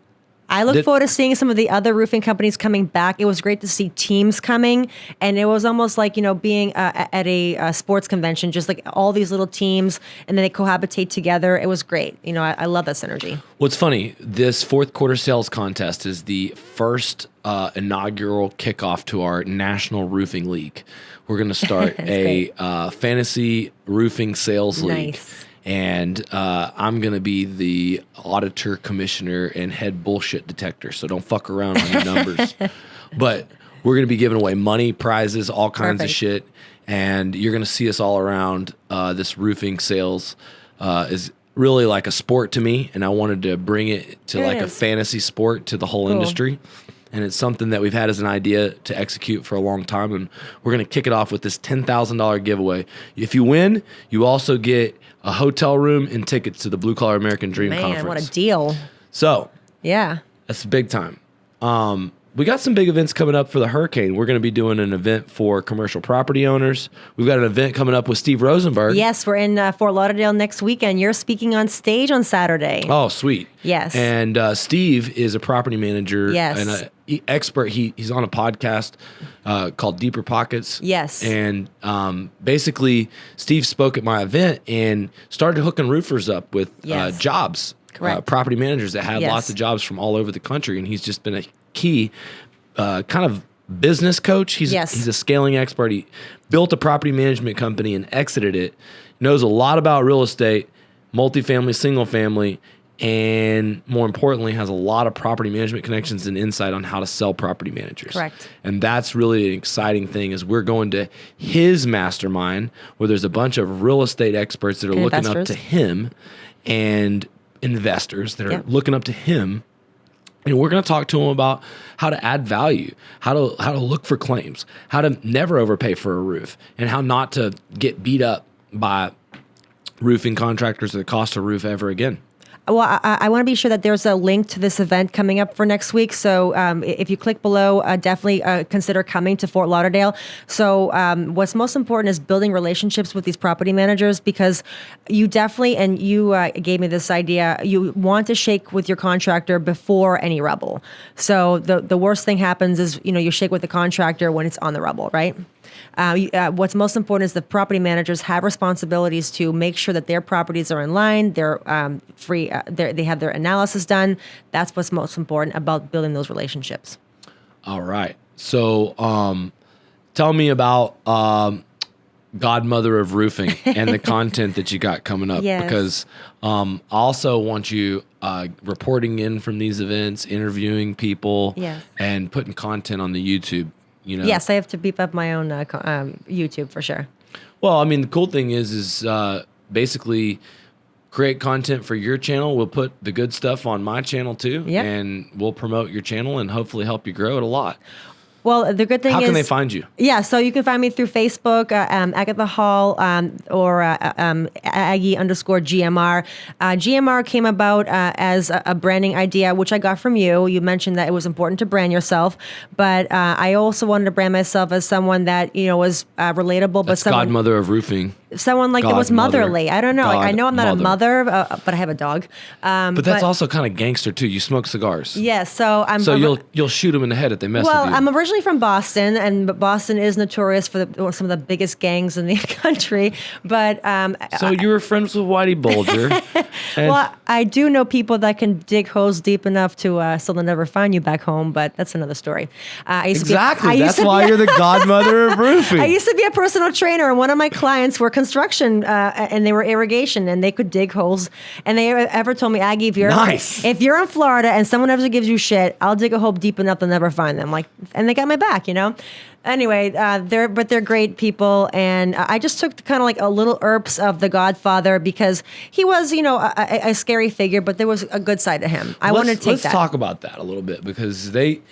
A: I look forward to seeing some of the other roofing companies coming back. It was great to see teams coming, and it was almost like, you know, being at a sports convention, just like all these little teams, and then they cohabitate together. It was great. You know, I love that synergy.
B: What's funny, this fourth quarter sales contest is the first inaugural kickoff to our National Roofing League. We're going to start a fantasy roofing sales league.
A: Nice.
B: and I'm going to be the auditor, commissioner, and head bullshit detector. So don't fuck around on your numbers. But we're going to be giving away money, prizes, all kinds of shit. And you're going to see us all around. This roofing sales is really like a sport to me. And I wanted to bring it to a fantasy sport to the whole industry. And it's something that we've had as an idea to execute for a long time. And we're going to kick it off with this $10,000 giveaway. If you win, you also get a hotel room and tickets to the Blue Collar American Dream Conference.
A: Man, what a deal.
B: So,
A: yeah.
B: That's big time. We got some big events coming up for the hurricane. We're going to be doing an event for commercial property owners. We've got an event coming up with Steve Rosenberg.
A: Yes, we're in Fort Lauderdale next weekend. You're speaking on stage on Saturday.
B: Oh, sweet.
A: Yes.
B: And Steve is a property manager
A: yes.
B: and an expert. He's on a podcast called Deeper Pockets.
A: Yes.
B: And basically, Steve spoke at my event and started hooking roofers up with jobs.
A: Correct.
B: Property managers that had lots of jobs from all over the country. And he's just been a key kind of business coach. He's a scaling expert. He built a property management company and exited it. Knows a lot about real estate, multifamily, single family, and more importantly, has a lot of property management connections and insight on how to sell property managers.
A: Correct.
B: And that's really an exciting thing is we're going to his mastermind where there's a bunch of real estate experts that are looking up to him and investors that are looking up to him. And we're going to talk to him about how to add value, how to look for claims, how to never overpay for a roof, and how not to get beat up by roofing contractors at the cost of roof ever again.
A: Well, I want to be sure that there's a link to this event coming up for next week. So if you click below, definitely consider coming to Fort Lauderdale. So what's most important is building relationships with these property managers because you definitely, and you gave me this idea, you want to shake with your contractor before any rubble. So the worst thing happens is, you shake with the contractor when it's on the rubble, right? What's most important is the property managers have responsibilities to make sure that their properties are in line, they're free, they have their analysis done. That's what's most important about building those relationships.
B: All right. So tell me about Godmother of Roofing and the content that you got coming up.
A: Yes.
B: Because I also want you reporting in from these events, interviewing people, and putting content on the YouTube.
A: Yes, I have to beef up my own YouTube for sure.
B: Well, I mean, the cool thing is basically create content for your channel. We'll put the good stuff on my channel too, and we'll promote your channel and hopefully help you grow it a lot.
A: Well, the good thing is...
B: How can they find you?
A: Yeah, so you can find me through Facebook, Aggie Hall, or Aggie_GMR. GMR came about as a branding idea, which I got from you. You mentioned that it was important to brand yourself, but I also wanted to brand myself as someone that, was relatable.
B: That's
A: but
B: Godmother of Roofing.
A: Someone like that was motherly. I don't know. I know I'm not a mother, but I have a dog.
B: But that's also kind of gangster too. You smoke cigars.
A: Yes, so I'm...
B: So you'll shoot them in the head if they mess with you.
A: Well, I'm originally from Boston, and Boston is notorious for some of the biggest gangs in the country. But
B: so you were friends with Whitey Bulger.
A: Well, I do know people that can dig holes deep enough to so they'll never find you back home. But that's another story.
B: That's why you're the Godmother of Roofing.
A: I used to be a personal trainer, and one of my clients were construction, and they were irrigation, and they could dig holes. And they ever told me, Aggie, if you're in Florida and someone ever gives you shit, I'll dig a hole deep enough they'll never find them. And they got my back, Anyway, they're great people, and I just took kind of like a little herps of the Godfather because he was, a scary figure, but there was a good side to him. I wanted to take that.
B: Let's talk about that a little bit because they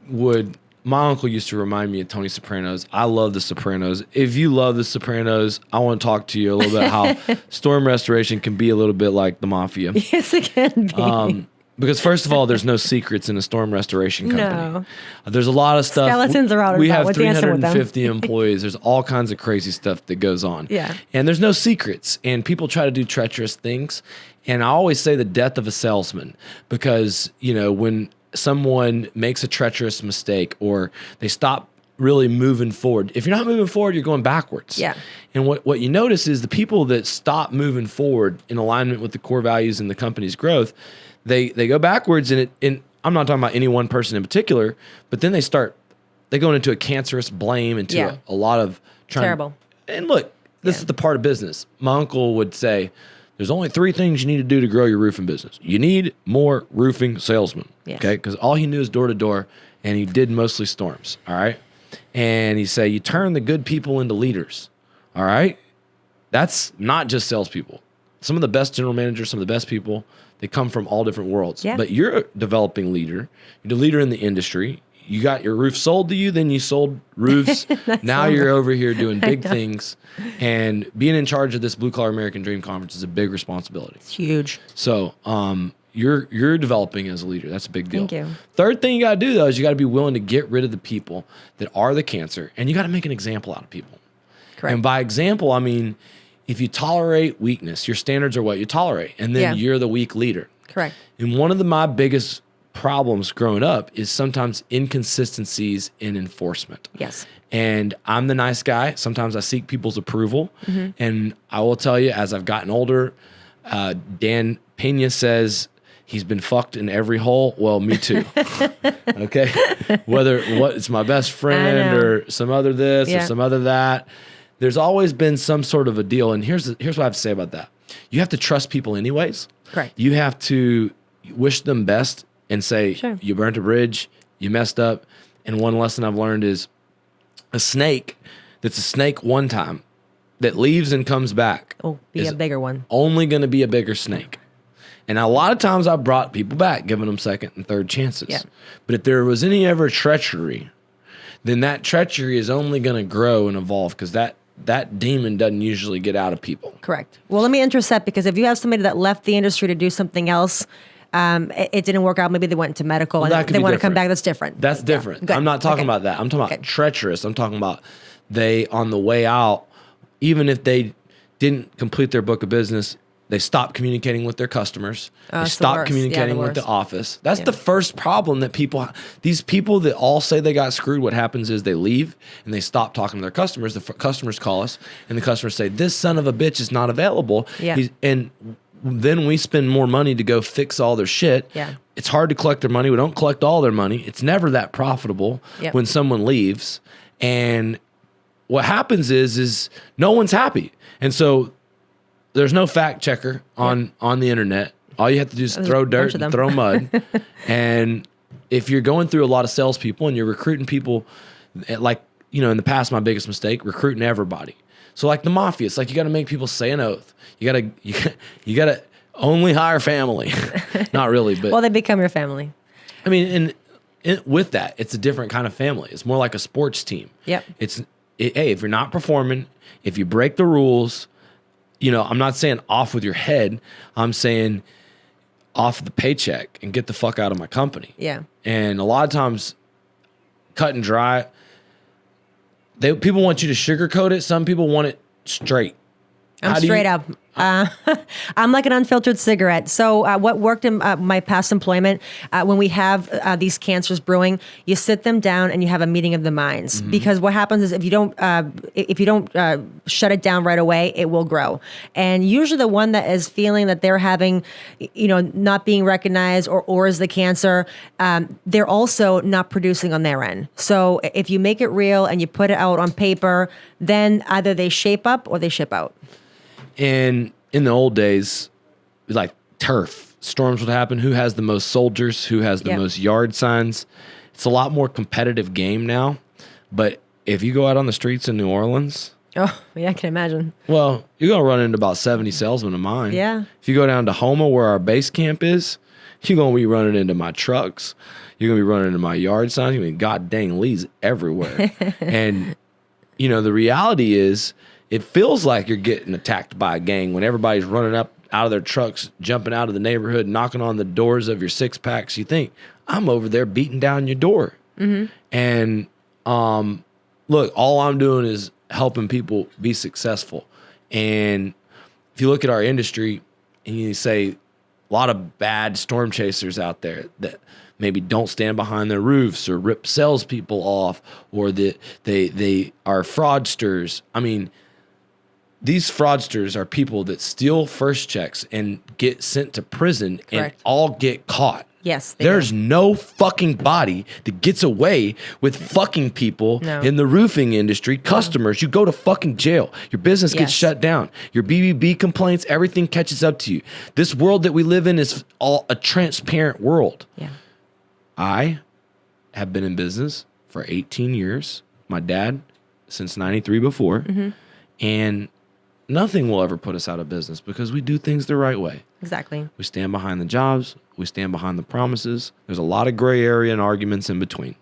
B: would. My uncle used to remind me of Tony Soprano's. I love The Sopranos. If you love The Sopranos, I want to talk to you a little bit how storm restoration can be a little bit like the mafia.
A: Yes, it can be.
B: Because first of all, there's no secrets in a storm restoration company.
A: No.
B: There's a lot of stuff.
A: Skeletons are out.
B: We have 350 employees. There's all kinds of crazy stuff that goes on.
A: Yeah.
B: And there's no secrets. And people try to do treacherous things. And I always say the death of a salesman because, when someone makes a treacherous mistake or they stop really moving forward. If you're not moving forward, you're going backwards.
A: Yeah.
B: And what you notice is the people that stop moving forward in alignment with the core values and the company's growth, they go backwards and I'm not talking about any one person in particular, but then they go into a cancerous blame into a lot of
A: terrible.
B: And look, This
A: Yeah.
B: is the part of business. My uncle would say, there's only 3 things you need to do to grow your roofing business. You need more roofing salesmen.
A: Yeah.
B: Okay. Because all he knew is door to door, and he did mostly storms. All right. And he said, you turn the good people into leaders. All right. That's not just salespeople. Some of the best general managers, some of the best people, they come from all different worlds.
A: Yeah.
B: But you're a developing leader. You're the leader in the industry. You got your roof sold to you, then you sold roofs. Now you're over here doing big things. And being in charge of this Blue Collar American Dream Conference is a big responsibility.
A: It's huge.
B: So you're developing as a leader. That's a big deal.
A: Thank you.
B: Third thing you got to do, though, is you got to be willing to get rid of the people that are the cancer. And you got to make an example out of people.
A: Correct.
B: And by example, I mean, if you tolerate weakness, your standards are what you tolerate. And then you're the weak leader.
A: Correct.
B: And one of my biggest problems growing up is sometimes inconsistencies in enforcement.
A: Yes.
B: And I'm the nice guy. Sometimes I seek people's approval.
A: Mm-hmm.
B: And I will tell you, as I've gotten older, Dan Pena says he's been fucked in every hole. Well, me too. Okay. Whether it's my best friend or some other this or some other that, there's always been some sort of a deal. And here's what I have to say about that. You have to trust people anyways.
A: Correct.
B: You have to wish them best and say,
A: Sure.
B: you burnt a bridge, you messed up. And one lesson I've learned is a snake that's a snake one time that leaves and comes back.
A: Oh, be
B: is
A: a bigger one.
B: Only going to be a bigger snake. And a lot of times I've brought people back, giving them second and third chances.
A: Yeah.
B: But if there was any ever treachery, then that treachery is only going to grow and evolve because that demon doesn't usually get out of people.
A: Correct. Well, let me intercept because if you have somebody that left the industry to do something else, it didn't work out. Maybe they went into medical and they want to come back. That's different.
B: That's different.
A: Good.
B: I'm not talking about that. I'm talking about treacherous. I'm talking about they, on the way out, even if they didn't complete their book of business, they stopped communicating with their customers. They stopped communicating with the office. That's the first problem that these people that all say they got screwed, what happens is they leave and they stop talking to their customers. The customers call us and the customers say, this son of a bitch is not available.
A: Yeah.
B: And then we spend more money to go fix all their shit.
A: Yeah.
B: It's hard to collect their money. We don't collect all their money. It's never that profitable when someone leaves. And what happens is no one's happy. And so there's no fact checker on the internet. All you have to do is throw dirt and throw mud. And if you're going through a lot of salespeople and you're recruiting people, like, in the past, my biggest mistake, recruiting everybody. So like the mafia, it's like you got to make people say an oath. You got to only hire family. Not really, but
A: well, they become your family.
B: I mean, with that, it's a different kind of family. It's more like a sports team.
A: Yep.
B: Hey, if you're not performing, if you break the rules, I'm not saying off with your head. I'm saying off the paycheck and get the fuck out of my company.
A: Yeah. And
B: a lot of times, cut and dry. People want you to sugarcoat it. Some people want it straight.
A: I'm straight up. I'm like an unfiltered cigarette. So what worked in my past employment, when we have these cancers brewing, you sit them down and you have a meeting of the minds. Mm-hmm. Because what happens is if you don't shut it down right away, it will grow. And usually the one that is feeling that they're having, not being recognized or is the cancer, they're also not producing on their end. So if you make it real and you put it out on paper, then either they shape up or they ship out.
B: And in the old days, like turf, storms would happen. Who has the most soldiers? Who has the most yard signs? It's a lot more competitive game now. But if you go out on the streets in New Orleans...
A: Oh, yeah, I can imagine.
B: Well, you're going to run into about 70 salesmen of mine.
A: Yeah.
B: If you go down to Houma, where our base camp is, you're going to be running into my trucks. You're going to be running into my yard signs. You're going to be god dang Lee's everywhere. And, the reality is... It feels like you're getting attacked by a gang when everybody's running up out of their trucks, jumping out of the neighborhood, knocking on the doors of your six packs. You think, I'm over there beating down your door. Mm-hmm. And look, all I'm doing is helping people be successful. And if you look at our industry and you say a lot of bad storm chasers out there that maybe don't stand behind their roofs or rip salespeople off or that they are fraudsters. I mean, these fraudsters are people that steal first checks and get sent to prison and
A: Correct.
B: all get caught.
A: Yes.
B: There's no fucking body that gets away with fucking people
A: No.
B: in the roofing industry. Customers, you go to fucking jail. Your business gets
A: Yes.
B: shut down. Your BBB complaints, everything catches up to you. This world that we live in is all a transparent world.
A: Yeah.
B: I have been in business for 18 years. My dad since 93 before.
A: Mm-hmm.
B: And nothing will ever put us out of business because we do things the right way.
C: Exactly.
B: We stand behind the jobs. We stand behind the promises. There's a lot of gray area and arguments in between.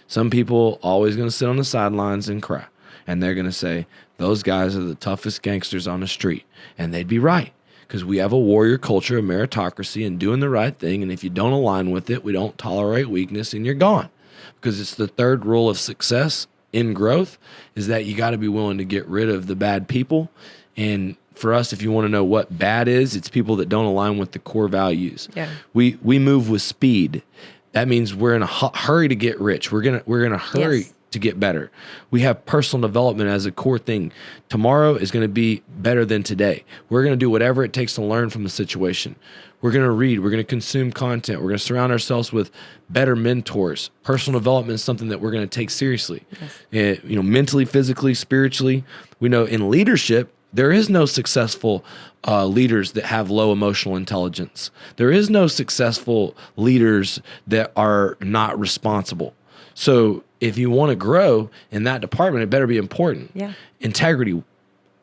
B: Some people always going to sit on the sidelines and cry. And they're going to say, those guys are the toughest gangsters on the street. And they'd be right. Because we have a warrior culture, a meritocracy, and doing the right thing. And if you don't align with it, we don't tolerate weakness and you're gone. Because it's the third rule of success in growth is that you got to be willing to get rid of the bad people. And for us, if you want to know what bad is, it's people that don't align with the core values.
C: Yeah.
B: We move with speed. That means we're in a hurry to get rich. We're gonna hurry
C: Yes.
B: to get better. We have personal development as a core thing. Tomorrow is going to be better than today. We're going to do whatever it takes to learn from the situation. We're going to read. We're going to consume content. We're going to surround ourselves with better mentors. Personal development is something that we're going to take seriously. Yes. Mentally, physically, spiritually. We know in leadership, there is no successful leaders that have low emotional intelligence. There is no successful leaders that are not responsible. So if you want to grow in that department, it better be important.
C: Yeah.
B: Integrity.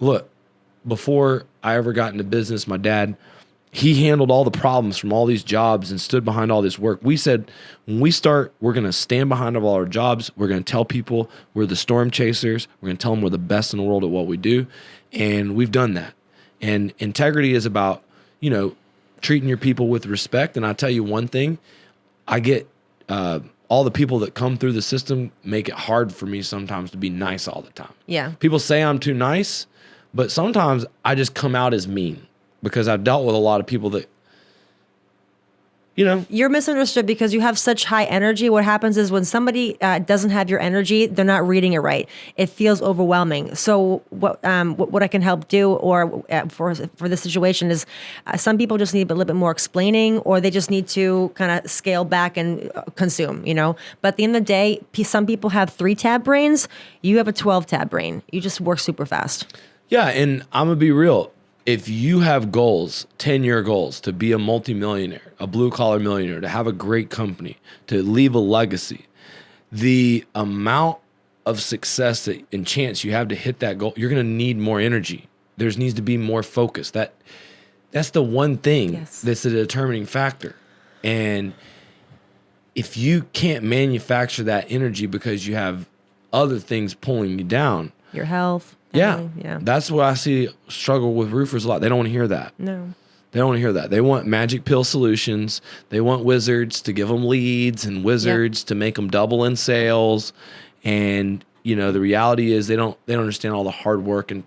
B: Look, before I ever got into business, my dad, he handled all the problems from all these jobs and stood behind all this work. We said, when we start, we're going to stand behind all our jobs. We're going to tell people we're the storm chasers. We're going to tell them we're the best in the world at what we do. And we've done that. And integrity is about, treating your people with respect. And I'll tell you one thing, I get all the people that come through the system make it hard for me sometimes to be nice all the time.
C: Yeah.
B: People say I'm too nice, but sometimes I just come out as mean because I've dealt with a lot of people that,
A: You're misunderstood because you have such high energy. What happens is when somebody doesn't have your energy, they're not reading it right. It feels overwhelming. So what I can help do or for this situation is some people just need a little bit more explaining, or they just need to kind of scale back and consume, But at the end of the day, some people have 3-tab brains. You have a 12-tab brain. You just work super fast.
B: Yeah, and I'm going to be real. If you have goals, 10-year goals, to be a multimillionaire, a blue-collar millionaire, to have a great company, to leave a legacy, the amount of success and chance you have to hit that goal, you're going to need more energy. There needs to be more focus. That's the one thing
C: Yes.
B: that's a determining factor. And if you can't manufacture that energy because you have other things pulling you down,
C: Your health.
B: yeah,
C: family, Yeah.
B: that's what I see struggle with roofers a lot. They don't want to hear that.
C: No.
B: They don't want to hear that. They want magic pill solutions. They want wizards to give them leads and wizards to make them double in sales. And the reality is they don't understand all the hard work, and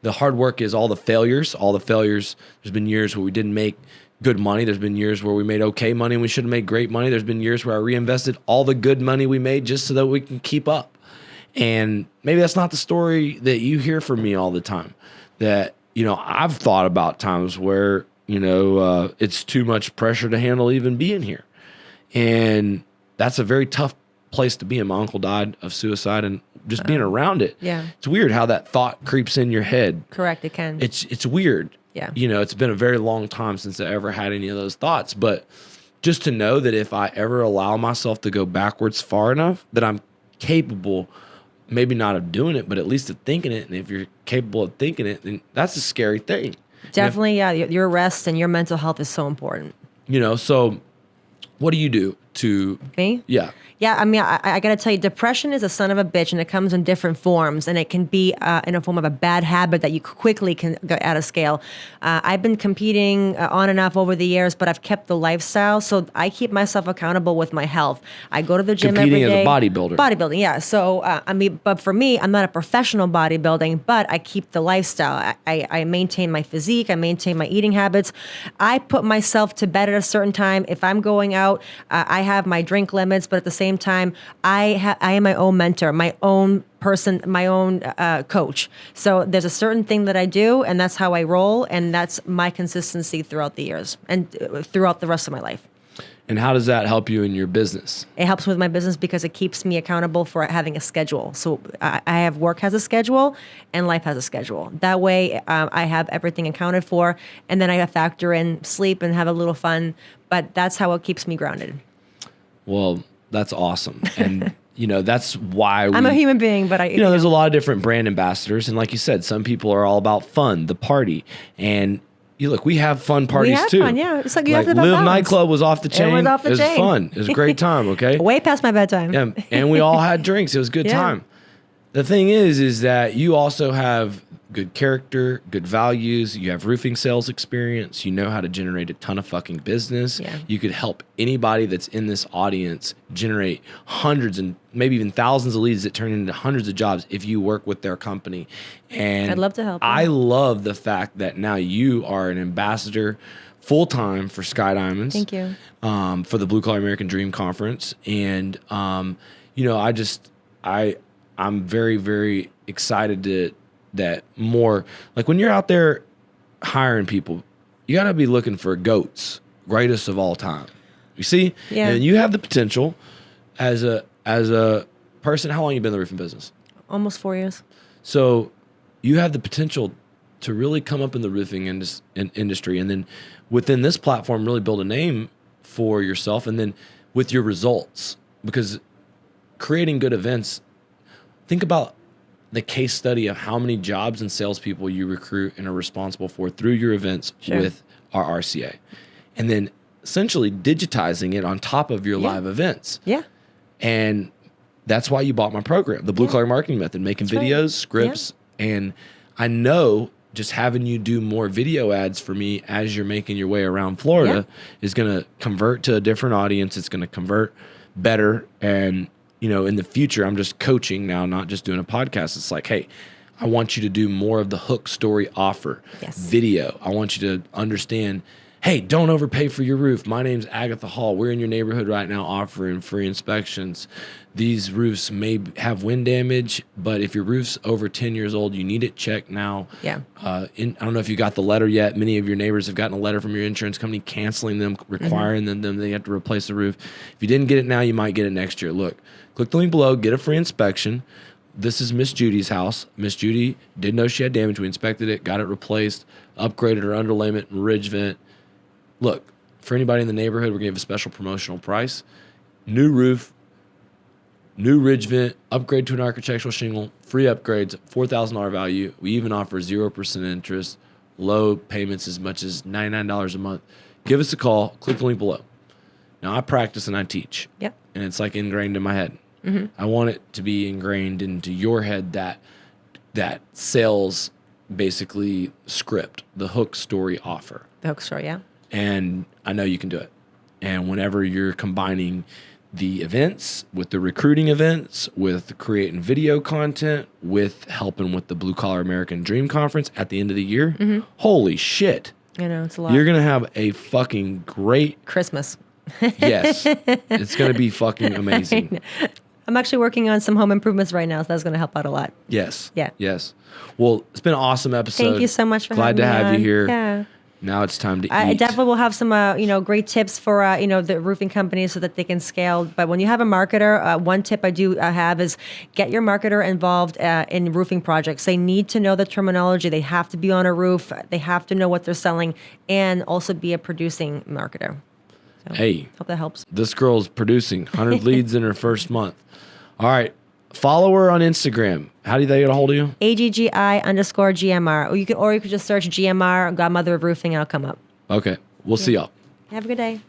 B: the hard work is all the failures. All the failures. There's been years where we didn't make good money. There's been years where we made okay money and we should have made great money. There's been years where I reinvested all the good money we made just so that we can keep up. And maybe that's not the story that you hear from me all the time. That, I've thought about times where, it's too much pressure to handle even being here. And that's a very tough place to be in. My uncle died of suicide, and just being around it.
C: Yeah.
B: It's weird how that thought creeps in your head.
C: Correct. It can.
B: It's weird.
C: Yeah.
B: It's been a very long time since I ever had any of those thoughts. But just to know that if I ever allow myself to go backwards far enough, that I'm capable, maybe not of doing it, but at least of thinking it. And if you're capable of thinking it, then that's a scary thing.
A: Definitely, yeah. Your rest and your mental health is so important.
B: So what do you do to...
A: Me?
B: Yeah.
A: Yeah, I mean, I got to tell you, depression is a son of a bitch, and it comes in different forms, and it can be in a form of a bad habit that you quickly can go out of scale. I've been competing on and off over the years, but I've kept the lifestyle, so I keep myself accountable with my health. I go to the gym every day.
B: Competing as a bodybuilder.
A: Bodybuilding, yeah. So, but for me, I'm not a professional bodybuilding, but I keep the lifestyle. I maintain my physique. I maintain my eating habits. I put myself to bed at a certain time. If I'm going out, I have my drink limits, but at the same time, I am my own mentor, my own person, my own coach. So there's a certain thing that I do, and that's how I roll, and that's my consistency throughout the years and throughout the rest of my life.
B: And how does that help you in your business?
A: It helps with my business because it keeps me accountable for having a schedule. So I have work has a schedule and life has a schedule. That way I have everything accounted for, and then I factor in sleep and have a little fun. But that's how it keeps me grounded.
B: Well, that's awesome. And, that's why
A: I'm a human being, but
B: there's a lot of different brand ambassadors. And like you said, some people are all about fun, the party. And look, we have fun parties too.
A: Fun, yeah. It's like you have to have
B: Live
A: balance.
B: Nightclub was off the chain.
A: It was off the chain.
B: It was fun. It was a great time, okay?
A: Way past my bedtime.
B: Yeah, and we all had drinks. It was a good time. The thing is that you also have good character, good values. You have roofing sales experience. You know how to generate a ton of fucking business.
A: Yeah.
B: You could help anybody that's in this audience generate hundreds and maybe even thousands of leads that turn into hundreds of jobs if you work with their company. And
A: I'd love to help you.
B: I love the fact that now you are an ambassador full-time for SkyDiamonds.
A: Thank you.
B: For the Blue Collar American Dream Conference. And, I'm very, very excited that more, like when you're out there hiring people, you got to be looking for GOATs, greatest of all time. You see?
A: Yeah.
B: And you have the potential as a person. How long you been in the roofing business?
A: Almost 4 years.
B: So you have the potential to really come up in the roofing industry, and then within this platform, really build a name for yourself, and then with your results, because creating good events, think about the case study of how many jobs and salespeople you recruit and are responsible for through your events with RRCA. And then essentially digitizing it on top of your live events.
A: Yeah.
B: And that's why you bought my program, the Blue Collar Marketing Method, making videos, scripts. And I know just having you do more video ads for me as you're making your way around Florida is going to convert to a different audience. It's going to convert better. And in the future, I'm just coaching now, not just doing a podcast. It's like, hey, I want you to do more of the hook story offer video. I want you to understand, hey, don't overpay for your roof. My name's Aggie Hall. We're in your neighborhood right now offering free inspections. These roofs may have wind damage, but if your roof's over 10 years old, you need it checked now.
A: Yeah.
B: I don't know if you got the letter yet. Many of your neighbors have gotten a letter from your insurance company canceling them, requiring them they have to replace the roof. If you didn't get it now, you might get it next year. Look, click the link below, get a free inspection. This is Miss Judy's house. Miss Judy didn't know she had damage. We inspected it, got it replaced, upgraded her underlayment and ridge vent. Look, for anybody in the neighborhood, we're going to give a special promotional price. New roof, new ridge vent, upgrade to an architectural shingle, free upgrades, $4,000 value. We even offer 0% interest, low payments as much as $99 a month. Give us a call. Click the link below. Now, I practice and I teach.
A: Yep.
B: And it's like ingrained in my head. I want it to be ingrained into your head that sales basically script, the hook story offer.
A: The hook story, yeah.
B: And I know you can do it. And whenever you're combining the events with the recruiting events, with creating video content, with helping with the Blue Collar American Dream Conference at the end of the year, holy shit.
A: I know, it's a lot.
B: You're going to have a fucking great
A: Christmas.
B: Yes. It's going to be fucking amazing.
A: I'm actually working on some home improvements right now, so that's going to help out a lot.
B: Yes.
A: Yeah.
B: Yes. Well, it's been an awesome episode.
A: Thank you so much for
B: Glad
A: having me
B: to have
A: on.
B: you here.
A: Yeah.
B: Now it's time to eat.
A: I definitely will have some, great tips for, the roofing companies so that they can scale. But when you have a marketer, one tip I do have is get your marketer involved in roofing projects. They need to know the terminology. They have to be on a roof. They have to know what they're selling and also be a producing marketer. So,
B: hey,
A: hope that helps.
B: This girl's producing 100 leads in her first month. All right. Follow her on Instagram. How do they get a hold of you?
A: AGGI_GMR. Or you could just search GMR, Godmother of Roofing, and I'll come up.
B: Okay. We'll see y'all.
A: Have a good day.